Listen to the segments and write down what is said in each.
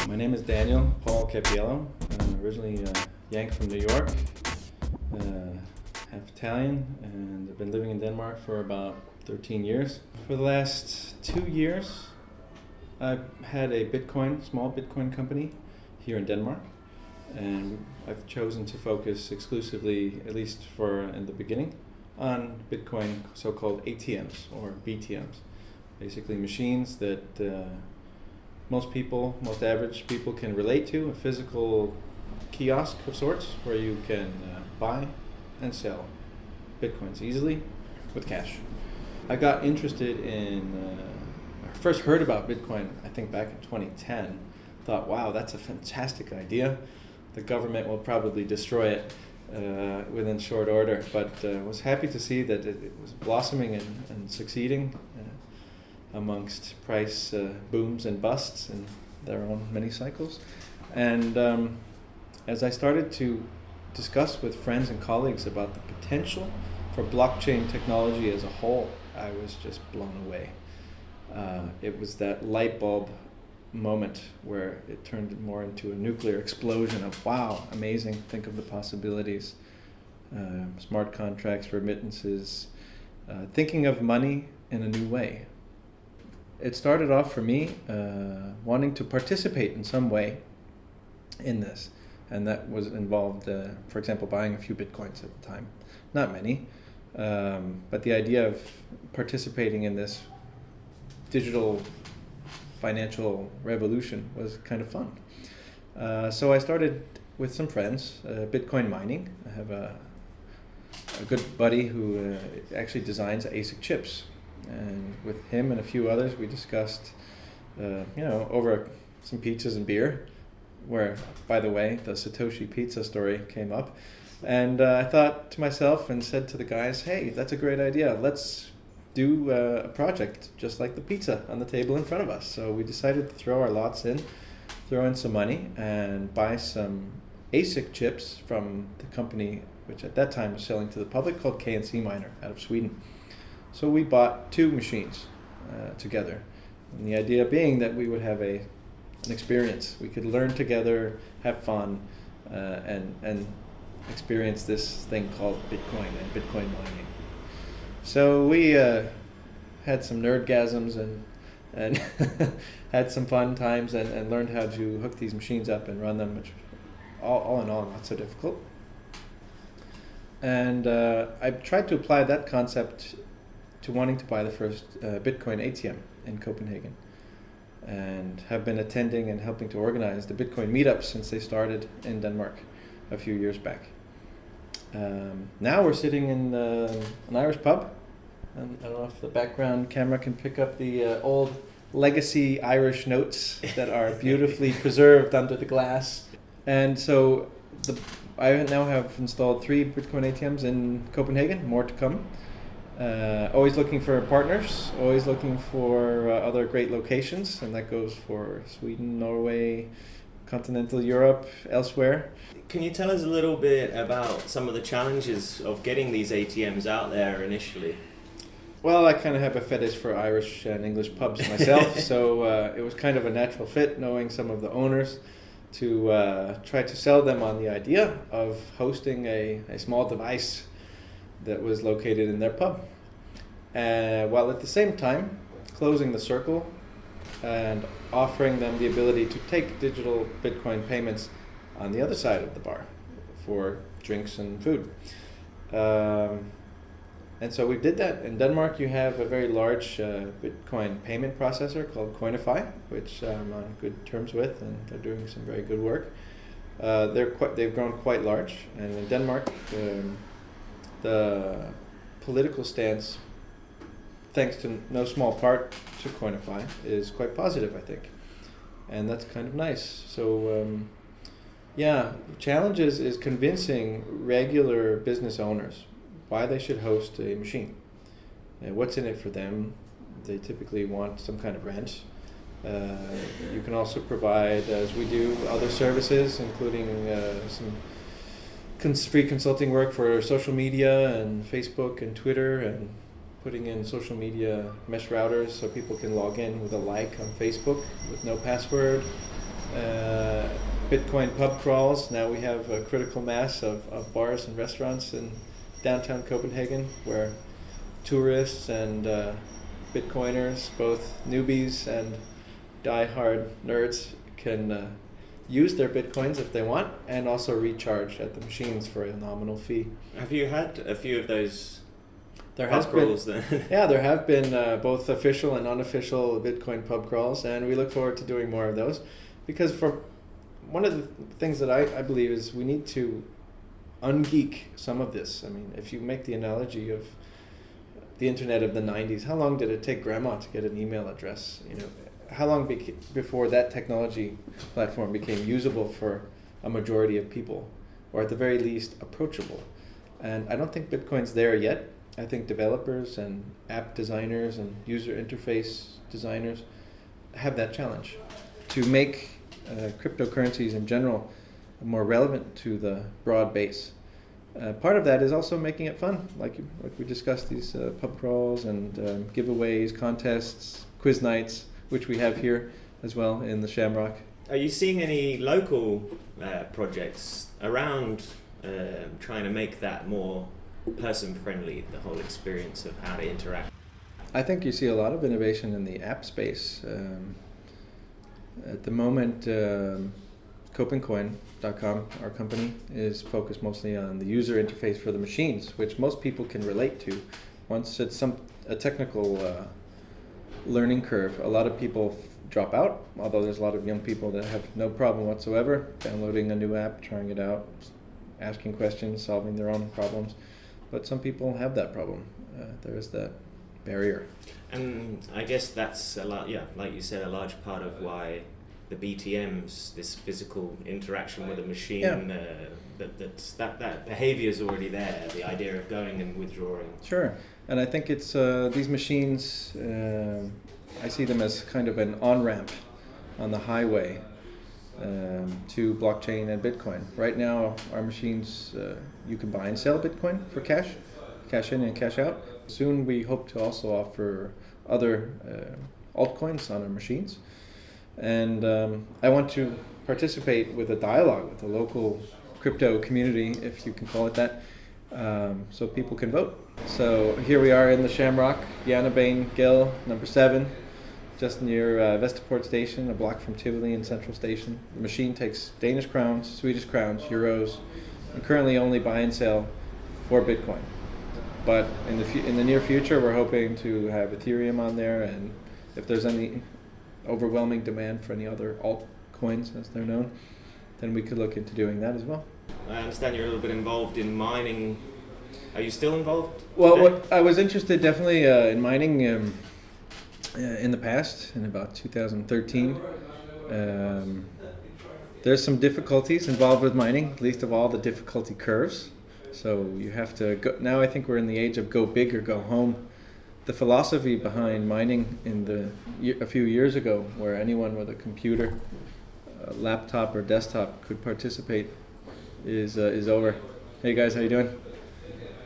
My name is Daniel Capello. I'm originally Yank from New York, half Italian, and I've been living in Denmark for about 13 years. For the last 2 years, I've had a small Bitcoin company here in Denmark, and I've chosen to focus exclusively, at least in the beginning, on Bitcoin so-called ATMs or BTMs, basically machines that most average people can relate to, a physical kiosk of sorts where you can buy and sell Bitcoins easily with cash. I got interested I first heard about Bitcoin, I think back in 2010, thought, wow, that's a fantastic idea. The government will probably destroy it within short order, but was happy to see that it was blossoming and succeeding amongst price booms and busts in their own many cycles. And as I started to discuss with friends and colleagues about the potential for blockchain technology as a whole, I was just blown away. It was that light bulb moment where it turned more into a nuclear explosion of, wow, amazing, think of the possibilities. Smart contracts, remittances, thinking of money in a new way. It started off for me wanting to participate in some way in this, and that was involved, for example, buying a few Bitcoins at the time. Not many, but the idea of participating in this digital financial revolution was kind of fun. So I started with some friends, Bitcoin mining. I have a good buddy who actually designs ASIC chips. And with him and a few others, we discussed, over some pizzas and beer, where, by the way, the Satoshi pizza story came up. And I thought to myself and said to the guys, hey, that's a great idea. Let's do a project just like the pizza on the table in front of us. So we decided to throw our lots in, throw in some money, and buy some ASIC chips from the company, which at that time was selling to the public, called KNC Miner out of Sweden. So we bought 2 machines together, and the idea being that we would have an experience. We could learn together, have fun, and experience this thing called Bitcoin and Bitcoin mining. So we had some nerdgasms and had some fun times and learned how to hook these machines up and run them, which all in all not so difficult. And I tried to apply that concept to wanting to buy the first Bitcoin ATM in Copenhagen, and have been attending and helping to organize the Bitcoin meetups since they started in Denmark a few years back. Now we're sitting in an Irish pub, and I don't know if the background camera can pick up the old legacy Irish notes that are beautifully preserved under the glass. And so I now have installed 3 Bitcoin ATMs in Copenhagen, more to come. Always looking for partners, always looking for other great locations, and that goes for Sweden, Norway, continental Europe, elsewhere. Can you tell us a little bit about some of the challenges of getting these ATMs out there initially? Well, I kind of have a fetish for Irish and English pubs myself, so it was kind of a natural fit, knowing some of the owners, to try to sell them on the idea of hosting a small device that was located in their pub, while at the same time closing the circle and offering them the ability to take digital Bitcoin payments on the other side of the bar for drinks and food. And so we did that. In Denmark, you have a very large Bitcoin payment processor called Coinify, which I'm on good terms with, and they're doing some very good work. They've grown quite large, and in Denmark, the political stance, thanks to no small part to Coinify, is quite positive, I think. And that's kind of nice. So, the challenge is convincing regular business owners why they should host a machine. What's in it for them? They typically want some kind of rent. You can also provide, as we do, other services, including some free consulting work for social media and Facebook and Twitter, and putting in social media mesh routers so people can log in with a like on Facebook with no password, Bitcoin pub crawls. Now we have a critical mass of bars and restaurants in downtown Copenhagen where tourists and Bitcoiners, both newbies and die-hard nerds, can use their Bitcoins if they want, and also recharge at the machines for a nominal fee. Have you had a few of those? There pub has crawls been, then? yeah, there have been both official and unofficial Bitcoin pub crawls, and we look forward to doing more of those, because for one of the things that I believe is we need to ungeek some of this. I mean, if you make the analogy of the internet of the 90s, how long did it take grandma to get an email address? You know, how long before that technology platform became usable for a majority of people, or at the very least approachable? And I don't think Bitcoin's there yet. I think developers and app designers and user interface designers have that challenge to make cryptocurrencies in general more relevant to the broad base. Part of that is also making it fun, like we discussed, these pub crawls and giveaways, contests, quiz nights, which we have here as well in the Shamrock. Are you seeing any local projects around trying to make that more person-friendly, the whole experience of how to interact? I think you see a lot of innovation in the app space. At the moment, Copenhagen.com, our company, is focused mostly on the user interface for the machines, which most people can relate to. Once it's a technical learning curve, a lot of people drop out, although there's a lot of young people that have no problem whatsoever downloading a new app, trying it out, asking questions, solving their own problems. But some people have that problem. There is that barrier. And I guess that's a lot, yeah, like you said, a large part of why the BTMs, this physical interaction with a machine, that behavior is already there, the idea of going and withdrawing. Sure, and I think it's these machines, I see them as kind of an on-ramp on the highway to blockchain and Bitcoin. Right now, our machines, you can buy and sell Bitcoin for cash in and cash out. Soon we hope to also offer other altcoins on our machines. And I want to participate with a dialogue with the local crypto community, if you can call it that, so people can vote. So here we are in the Shamrock, Janebane Gill, number 7, just near Vesterport Station, a block from Tivoli and Central Station. The machine takes Danish crowns, Swedish crowns, euros, and currently only buy and sell for Bitcoin. But in the near future, we're hoping to have Ethereum on there, and if there's any overwhelming demand for any other altcoins, as they're known, then we could look into doing that as well. I understand you're a little bit involved in mining. Are you still involved? Well, I was interested definitely in mining in the past, in about 2013. There's some difficulties involved with mining, least of all the difficulty curves. So you have to go, now I think we're in the age of go big or go home. The philosophy behind mining a few years ago, where anyone with a computer, a laptop or desktop could participate, is over. Hey guys, how you doing?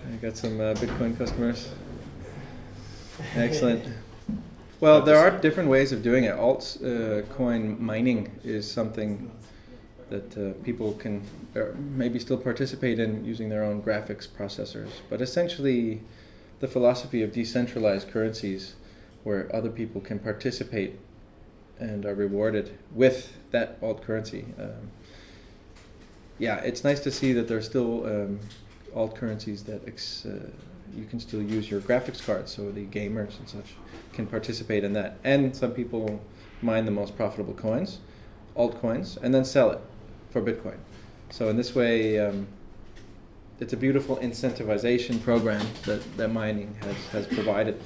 I got some Bitcoin customers. Excellent. Well, there are different ways of doing it. Altcoin mining is something that people can maybe still participate in using their own graphics processors. But essentially, the philosophy of decentralized currencies, where other people can participate and are rewarded with that alt currency. It's nice to see that there are still alt currencies that you can still use your graphics cards, so the gamers and such can participate in that. And some people mine the most profitable coins, altcoins, and then sell it for Bitcoin. So in this way, it's a beautiful incentivization program that mining has provided.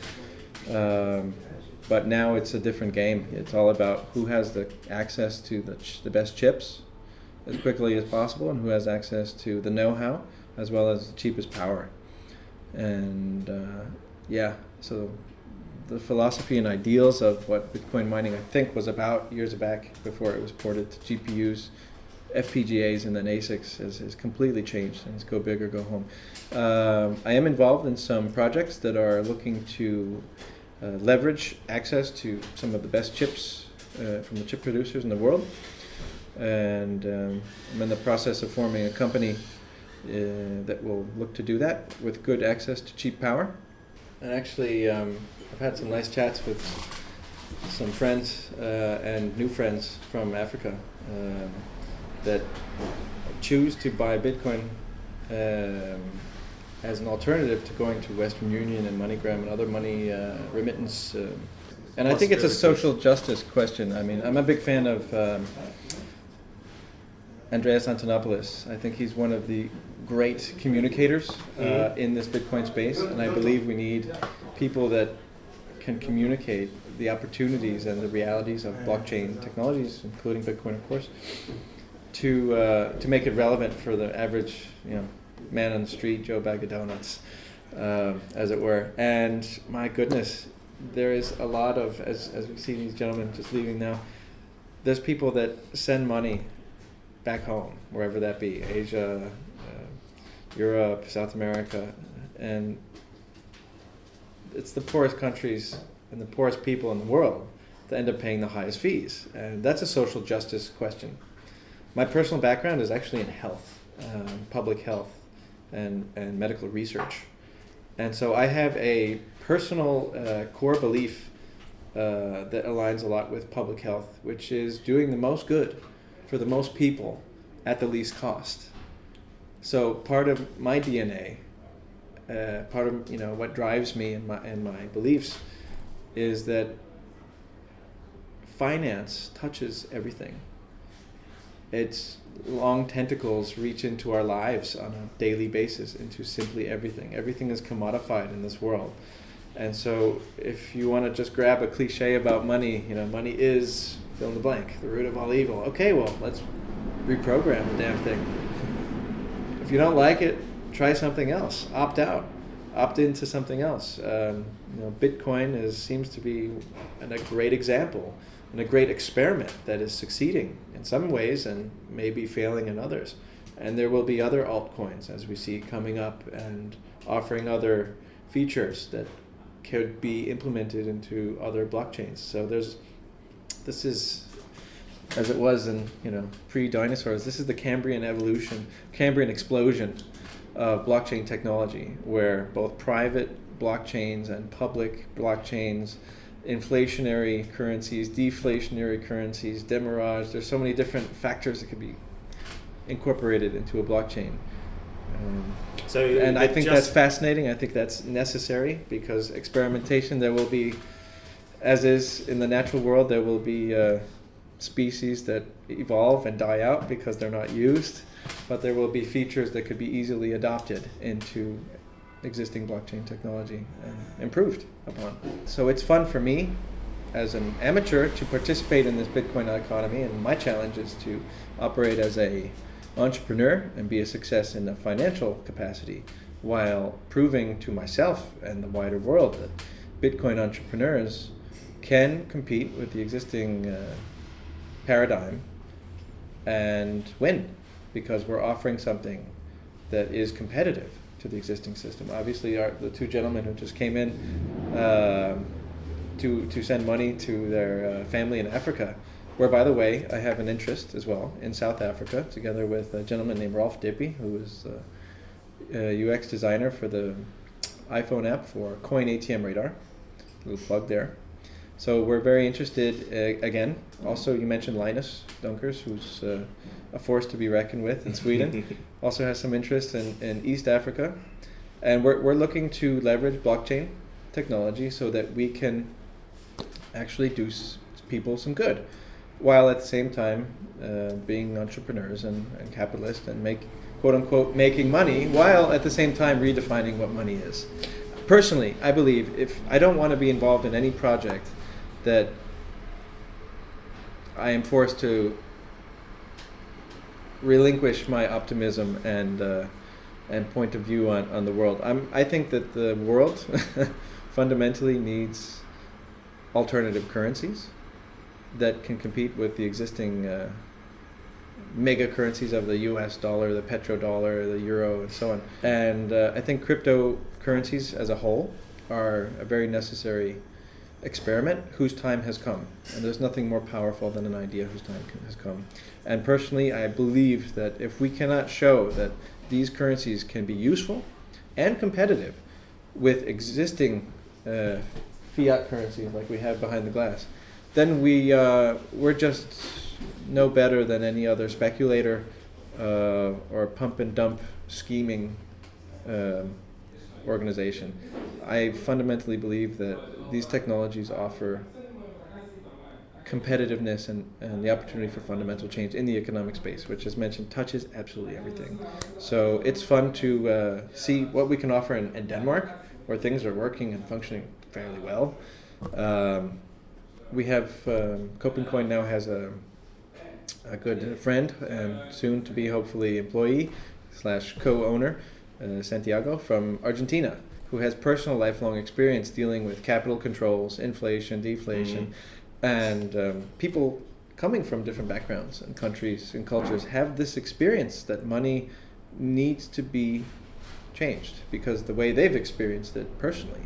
But now it's a different game. It's all about who has the access to the best chips as quickly as possible, and who has access to the know-how as well as the cheapest power. And so the philosophy and ideals of what Bitcoin mining, I think, was about years back before it was ported to GPUs, FPGAs, and then ASICs has completely changed, and it's go big or go home. I am involved in some projects that are looking to leverage access to some of the best chips from the chip producers in the world. and I'm in the process of forming a company that will look to do that with good access to cheap power. And actually, I've had some nice chats with some friends and new friends from Africa that choose to buy Bitcoin as an alternative to going to Western Union and MoneyGram and other money remittance. And I think it's a social justice question. I mean, I'm a big fan of Andreas Antonopoulos. I think he's one of the great communicators in this Bitcoin space, and I believe we need people that can communicate the opportunities and the realities of blockchain technologies, including Bitcoin, of course, to make it relevant for the average, man on the street, Joe Bag of Donuts, as it were. And my goodness, there is a lot of, as we see these gentlemen just leaving now, there's people that send money back home, wherever that be, Asia, Europe, South America, and it's the poorest countries and the poorest people in the world that end up paying the highest fees. And that's a social justice question. My personal background is actually in health, public health, and medical research. And so I have a personal core belief that aligns a lot with public health, which is doing the most good for the most people at the least cost. So part of my DNA, part of what drives me and my beliefs, is that finance touches everything. Its long tentacles reach into our lives on a daily basis, into simply everything. Everything is commodified in this world. And so if you want to just grab a cliche about money, money is fill in the blank, the root of all evil. Okay, well, let's reprogram the damn thing. If you don't like it, try something else. Opt out. Opt into something else. Bitcoin seems to be a great example and a great experiment that is succeeding in some ways and maybe failing in others. And there will be other altcoins, as we see, coming up and offering other features that could be implemented into other blockchains. So this is, as it was in pre-dinosaurs, this is the Cambrian explosion of blockchain technology, where both private blockchains and public blockchains, inflationary currencies, deflationary currencies, demurrage, there's so many different factors that could be incorporated into a blockchain. And I think that's fascinating. I think that's necessary, because experimentation, there will be, as is in the natural world, there will be species that evolve and die out because they're not used, but there will be features that could be easily adopted into existing blockchain technology and improved upon. So it's fun for me as an amateur to participate in this Bitcoin economy, and my challenge is to operate as a entrepreneur and be a success in the financial capacity, while proving to myself and the wider world that Bitcoin entrepreneurs can compete with the existing paradigm and win, because we're offering something that is competitive to the existing system. Obviously, the two gentlemen who just came in to send money to their family in Africa, where, by the way, I have an interest as well in South Africa, together with a gentleman named Rolf Dippy, who is a UX designer for the iPhone app for Coin ATM Radar. A little plug there. So we're very interested, again, also you mentioned Linus Dunkers, who's a force to be reckoned with in Sweden, also has some interest in East Africa. And we're looking to leverage blockchain technology so that we can actually do people some good, while at the same time being entrepreneurs and capitalists and quote unquote making money, while at the same time redefining what money is. Personally, I believe if I don't want to be involved in any project that I am forced to relinquish my optimism and point of view on the world. I think that the world fundamentally needs alternative currencies that can compete with the existing mega currencies of the US dollar, the petrodollar, the euro, and so on. And I think cryptocurrencies as a whole are a very necessary experiment whose time has come. And there's nothing more powerful than an idea whose time has come. And personally, I believe that if we cannot show that these currencies can be useful and competitive with existing fiat currencies like we have behind the glass, then we're just no better than any other speculator or pump and dump scheming organization. I fundamentally believe that these technologies offer competitiveness and the opportunity for fundamental change in the economic space, which, as mentioned, touches absolutely everything. So it's fun to see what we can offer in Denmark, where things are working and functioning fairly well. We have Copenhagen now has a good friend and soon to be hopefully employee / co-owner, Santiago from Argentina, who has personal lifelong experience dealing with capital controls, inflation, deflation, and people coming from different backgrounds and countries and cultures have this experience that money needs to be changed because the way they've experienced it personally,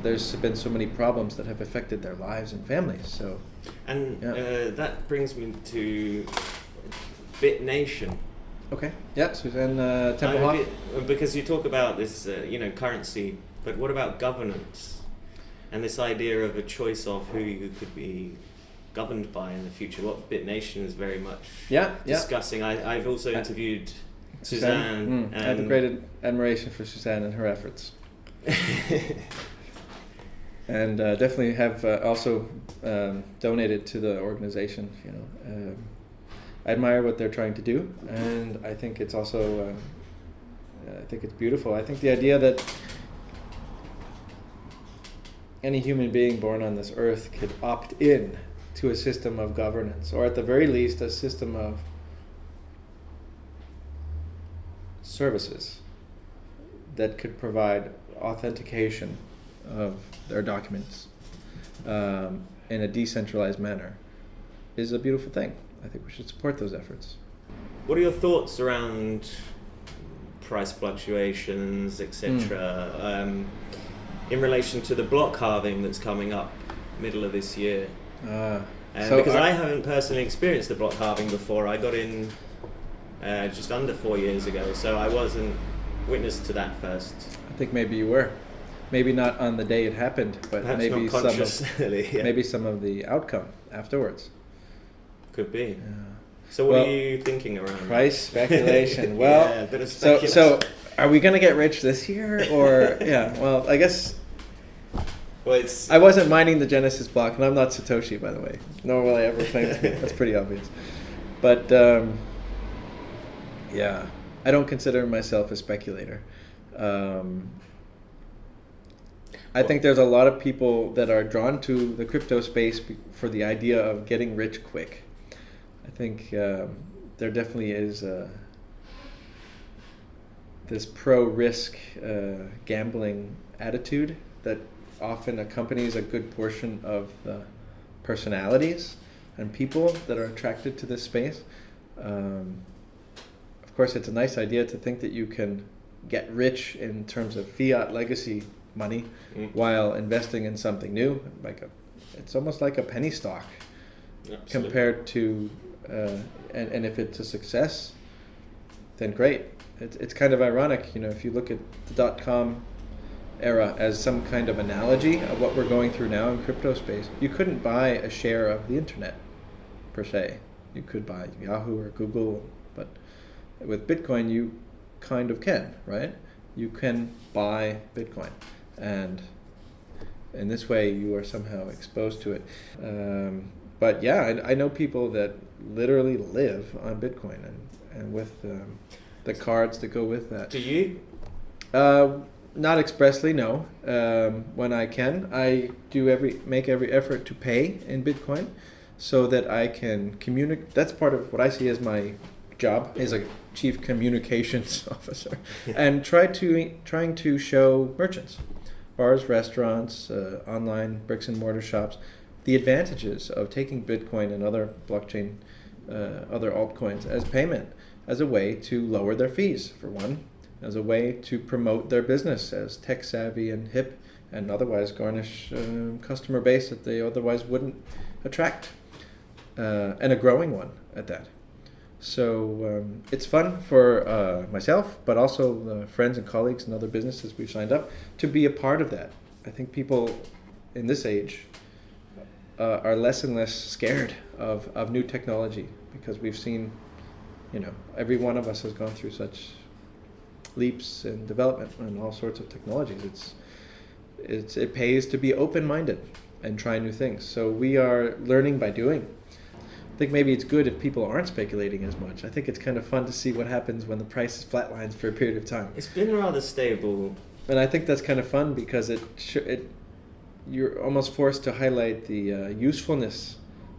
there's been so many problems that have affected their lives and families. So, and that brings me to BitNation. Okay. Yeah, Suzanne Tempelhoff. Because you talk about this, currency, but what about governance and this idea of a choice of who you could be governed by in the future? What BitNation is very much discussing. I've also interviewed Suzanne. I have a great admiration for Suzanne and her efforts. And definitely have also donated to the organization. I admire what they're trying to do, and I think it's also, I think it's beautiful. I think the idea that any human being born on this earth could opt in to a system of governance, or at the very least, a system of services that could provide authentication of their documents in a decentralized manner is a beautiful thing. I think we should support those efforts. What are your thoughts around price fluctuations, etc., in relation to the block halving that's coming up middle of this year? Because I haven't personally experienced the block halving before. I got in just under 4 years ago, so I wasn't witness to that first. I think maybe you were. Maybe not on the day it happened, but perhaps maybe maybe some of the outcome afterwards. Could be. Yeah. So what are you thinking around price speculation? Well, a bit of speculation. So are we going to get rich this year, or I guess. Well, I wasn't mining the Genesis block, and I'm not Satoshi, by the way. Nor will I ever claim to be. That's pretty obvious. But I don't consider myself a speculator. I think there's a lot of people that are drawn to the crypto space for the idea of getting rich quick. I think there definitely is this pro-risk gambling attitude that often accompanies a good portion of the personalities and people that are attracted to this space. Of course, it's a nice idea to think that you can get rich in terms of fiat legacy money while investing in something new. It's almost like a penny stock. Absolutely. Compared to and if it's a success, then great. It's kind of ironic, if you look at the .com era as some kind of analogy of what we're going through now in crypto space. You couldn't buy a share of the internet per se. You could buy Yahoo or Google, but with Bitcoin you kind of can, right? You can buy Bitcoin, and in this way you are somehow exposed to it. But I know people that literally live on Bitcoin and with the cards that go with that. Do you? Not expressly, no. When I can, I do make every effort to pay in Bitcoin so that I can communicate. That's part of what I see as my job as a chief communications officer, and trying to show merchants, bars, restaurants, online bricks and mortar shops, the advantages of taking Bitcoin and other blockchain, other altcoins as payment, as a way to lower their fees, for one, as a way to promote their business as tech savvy and hip and otherwise garnish customer base that they otherwise wouldn't attract, and a growing one at that. So it's fun for myself, but also friends and colleagues and other businesses we've signed up to be a part of that. I think people in this age are less and less scared of new technology, because we've seen, every one of us has gone through such leaps in development and all sorts of technologies. It pays to be open-minded and try new things. So we are learning by doing. I think maybe it's good if people aren't speculating as much. I think it's kind of fun to see what happens when the price flatlines for a period of time. It's been rather stable. And I think that's kind of fun, because you're almost forced to highlight the usefulness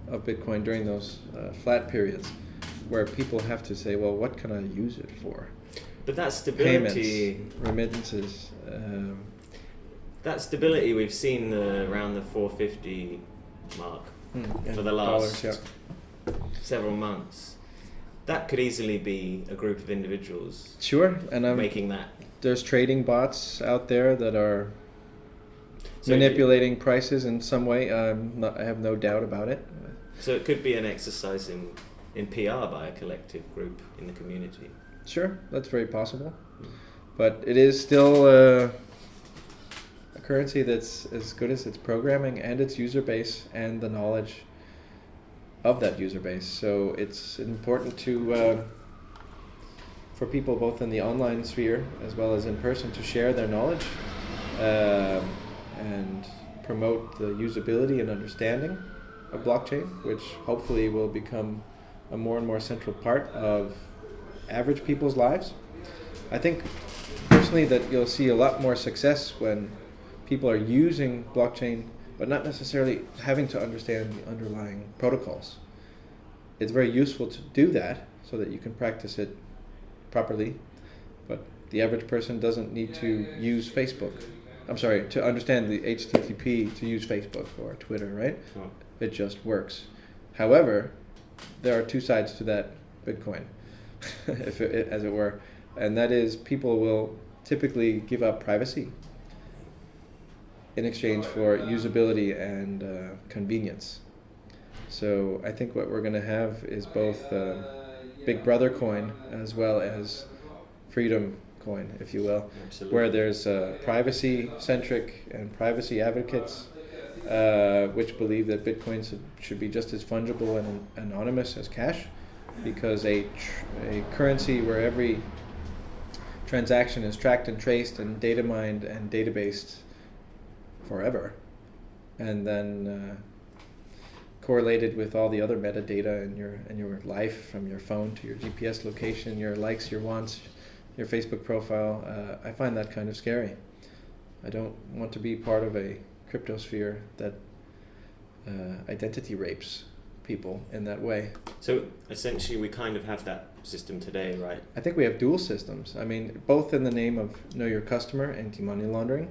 of Bitcoin during those flat periods, where people have to say, well, what can I use it for? But that stability... Payments, remittances... that stability we've seen around the 450 mark for the last several months. That could easily be a group of individuals. Sure, and making that. There's trading bots out there that are manipulating prices in some way. I have no doubt about it. So it could be an exercise in PR by a collective group in the community. Sure, that's very possible. But it is still a currency that's as good as its programming and its user base and the knowledge of that user base. So it's important for people both in the online sphere as well as in person to share their knowledge and promote the usability and understanding of blockchain, which hopefully will become a more and more central part of average people's lives. I think personally that you'll see a lot more success when people are using blockchain but not necessarily having to understand the underlying protocols. It's very useful to do that so that you can practice it properly, but the average person doesn't need to use Facebook. To understand the HTTP to use Facebook or Twitter, right? Oh. It just works. However, there are two sides to that Bitcoin, as it were, and that is people will typically give up privacy in exchange for usability and convenience. So I think what we're going to have is both Big Brother coin as well as freedom coin, if you will. Absolutely. Where there's privacy-centric and privacy advocates which believe that Bitcoin should be just as fungible and anonymous as cash, because a currency where every transaction is tracked and traced and data mined and databased forever, and then correlated with all the other metadata in your life, from your phone to your GPS location, your likes, your wants, your Facebook profile. I find that kind of scary. I don't want to be part of a cryptosphere that identity rapes people in that way. So essentially we kind of have that system today, right? I think we have dual systems. I mean, both in the name of know your customer, anti-money laundering.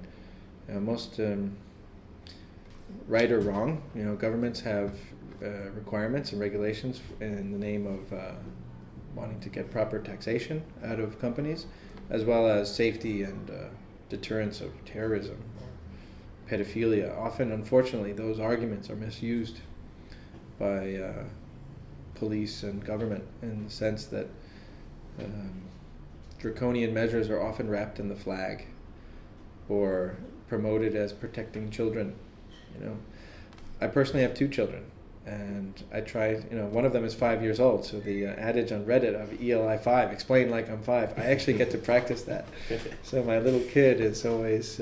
Most right or wrong, governments have requirements and regulations in the name of wanting to get proper taxation out of companies, as well as safety and deterrence of terrorism or pedophilia. Often, unfortunately, those arguments are misused by police and government in the sense that draconian measures are often wrapped in the flag or promoted as protecting children. I personally have 2 children, and I try, one of them is 5 years old, so the adage on Reddit of ELI 5, explain like I'm 5, I actually get to practice that. So my little kid is always,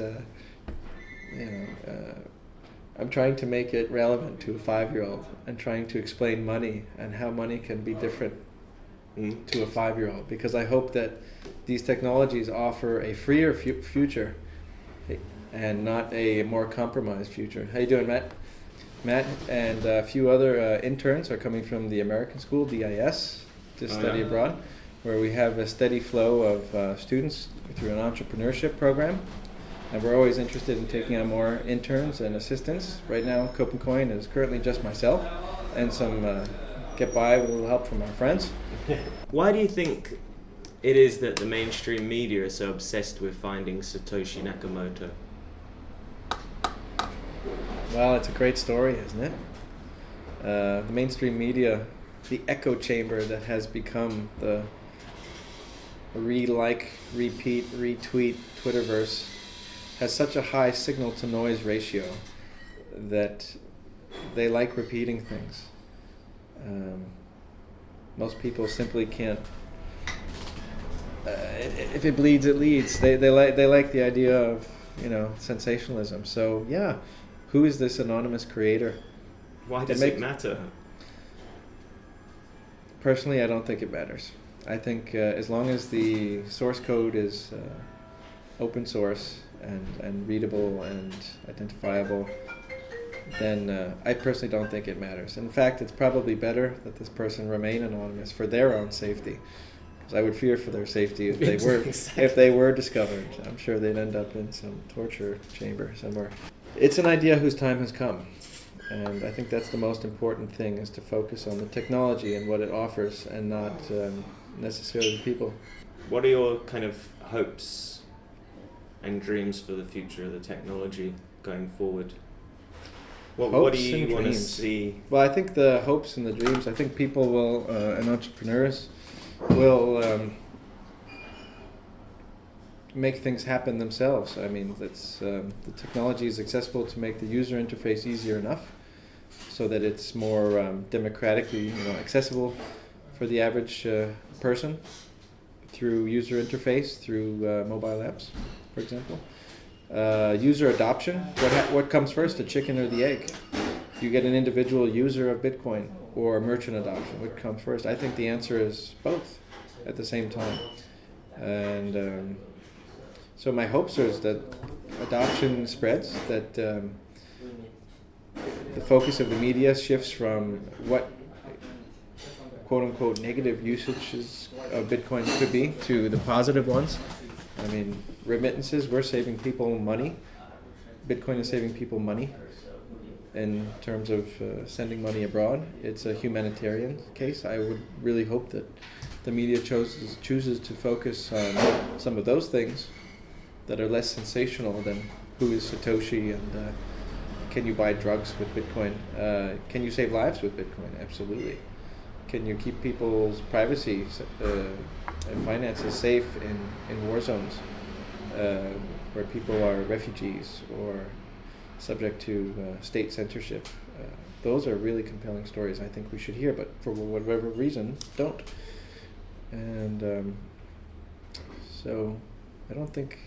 I'm trying to make it relevant to a 5-year-old and trying to explain money and how money can be different to a 5-year-old, because I hope that these technologies offer a freer future and not a more compromised future. How you doing, Matt? Matt and a few other interns are coming from the American school, DIS, to study abroad, where we have a steady flow of students through an entrepreneurship program. And we're always interested in taking on more interns and assistants. Right now, Copenhagen is currently just myself and some get by with a little help from our friends. Why do you think it is that the mainstream media are so obsessed with finding Satoshi Nakamoto? Well, it's a great story, isn't it? The mainstream media, the echo chamber that has become the repeat, retweet Twitterverse, has such a high signal-to-noise ratio that they like repeating things. Most people simply can't. If it bleeds, it leads. They like the idea of sensationalism. So yeah, who is this anonymous creator? Why does it matter? Personally, I don't think it matters. I think as long as the source code is open source and readable and identifiable, then I personally don't think it matters. In fact, it's probably better that this person remain anonymous for their own safety. Because I would fear for their safety if they were if they were discovered. I'm sure they'd end up in some torture chamber somewhere. It's an idea whose time has come. And I think that's the most important thing, is to focus on the technology and what it offers, and not necessarily the people. What are your kind of hopes and dreams for the future of the technology going forward? What do you want to see? Well, I think the hopes and the dreams, I think people will, and entrepreneurs will make things happen themselves. I mean, that's the technology is accessible to make the user interface easier enough, so that it's more democratically accessible for the average person through user interface, through mobile apps, for example. User adoption, what comes first, the chicken or the egg? You get an individual user of Bitcoin or merchant adoption, what comes first? I think the answer is both at the same time. And so my hopes is that adoption spreads, that the focus of the media shifts from what quote-unquote negative usages of Bitcoin could be to the positive ones. I mean, remittances, we're saving people money. Bitcoin is saving people money in terms of sending money abroad. It's a humanitarian case. I would really hope that the media chooses to focus on some of those things that are less sensational than who is Satoshi and can you buy drugs with Bitcoin? Can you save lives with Bitcoin? Absolutely. Can you keep people's privacy and finances safe in war zones where people are refugees or subject to state censorship? Those are really compelling stories I think we should hear, but for whatever reason, don't. And so I don't think...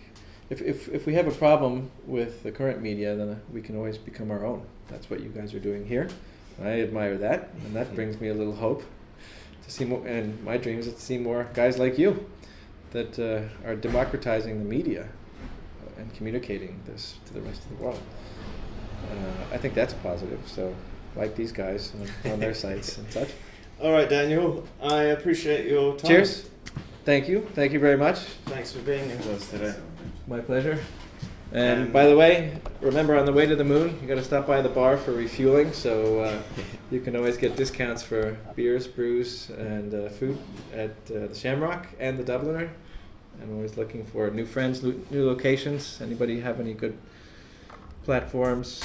If we have a problem with the current media, then we can always become our own. That's what you guys are doing here. I admire that, and that brings me a little hope to see more. And my dream is to see more guys like you that are democratizing the media and communicating this to the rest of the world. I think that's positive. So, like these guys on their sites and such. All right, Daniel. I appreciate your time. Cheers. Thank you. Thank you very much. Thanks for being with us today. My pleasure. And by the way, remember, on the way to the moon, you got to stop by the bar for refueling. So you can always get discounts for beers, brews, and food at the Shamrock and the Dubliner. I'm always looking for new friends, new locations. Anybody have any good platforms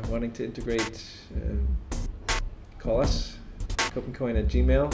wanting to integrate? Call us. Copenhagen at Gmail.